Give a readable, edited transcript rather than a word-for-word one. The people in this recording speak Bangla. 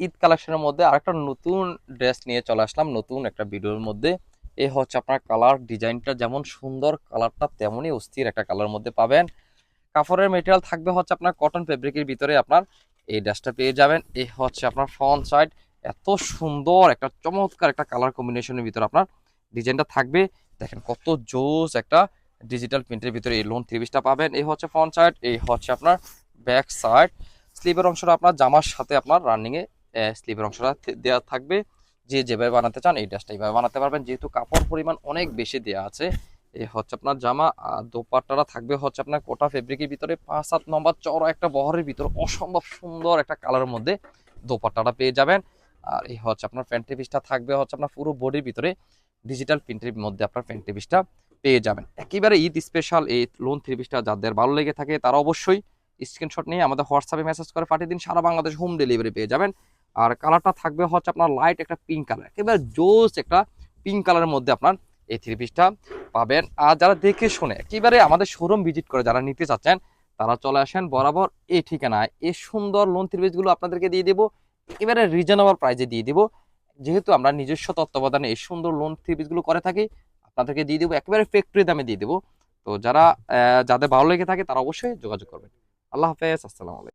ঈদ কালেকশনের মধ্যে আরেকটা নতুন ড্রেস নিয়ে চলে আসলাম নতুন একটা ভিডিওর মধ্যে। এই হচ্ছে আপনার কালার ডিজাইনটা যেমন সুন্দর, কালারটা তেমনই অস্থির একটা কালার মধ্যে পাবেন। কাপড়ের মেটেরিয়াল থাকবে হচ্ছে আপনার কটন ফেব্রিকের ভিতরে আপনার এই ড্রেসটা পেয়ে যাবেন। এই হচ্ছে আপনার ফ্রন্ট সাইড, এত সুন্দর একটা চমৎকার একটা কালার কম্বিনেশনের ভিতরে আপনার ডিজাইনটা থাকবে। দেখেন কত জোস একটা ডিজিটাল প্রিন্টের ভিতরে এই লোন থ্রি পিসটা পাবেন। এই হচ্ছে ফ্রন্ট সাইড, এই হচ্ছে আপনার ব্যাক সাইড। স্লিভের অংশটা আপনার জামার সাথে আপনার রানিং এ স্লিভের অংশটা দেওয়া থাকবে। যে যেভাবে বানাতে চান এই ড্রেসটা এইভাবে বানাতে পারবেন, যেহেতু কাপড় পরিমাণ অনেক বেশি দেওয়া আছে। এই হচ্ছে আপনার জামা, আর দোপাট্টাটা থাকবে হচ্ছে আপনার কোটা ফেব্রিকের ভিতরে 5-7 নম্বর চওড়া একটা বহরের ভিতরে অসম্ভব সুন্দর একটা কালারের মধ্যে দোপাট্টাটা পেয়ে যাবেন। আর এই হচ্ছে আপনার প্যান্টি পিসটা থাকবে হচ্ছে আপনার পুরো বডির ভিতরে ডিজিটাল প্রিন্টের মধ্যে আপনার প্যান্টি পিসটা পেয়ে যাবেন। একেবারে ঈদ স্পেশাল এই লোন থ্রি পিসটা যাদের ভালো লেগে থাকে তারা অবশ্যই স্ক্রিনশট নিয়ে আমাদের হোয়াটসঅ্যাপে মেসেজ করে পাঠিয়ে দিন, সারা বাংলাদেশ হোম ডেলিভারি পেয়ে যাবেন। আর কালারটা থাকবে হচ্ছে আপনার লাইট একটা পিঙ্ক কালার, একেবারে জোস একটা পিঙ্ক কালারের মধ্যে আপনার এই থ্রি পিসটা পাবেন। আর যারা দেখে শুনে একেবারে আমাদের শোরুম ভিজিট করে যারা নিতে চাচ্ছেন তারা চলে আসেন বরাবর এই ঠিকানায়। এই সুন্দর লোন থ্রি পিসগুলো আপনাদেরকে দিয়ে দেবো একেবারে রিজনেবল প্রাইসে দিয়ে দিব। যেহেতু আমরা নিজস্ব তত্ত্বাবধানে এই সুন্দর লোন থ্রি পিসগুলো করে থাকি, আপনাদেরকে দিয়ে দেবো একেবারে ফ্যাক্টরি দামে দিয়ে দেবো। তো যারা যাদের ভালো লেগে থাকে তারা অবশ্যই যোগাযোগ করবেন। আল্লাহ হাফেজ, আসসালামু আলাইকুম।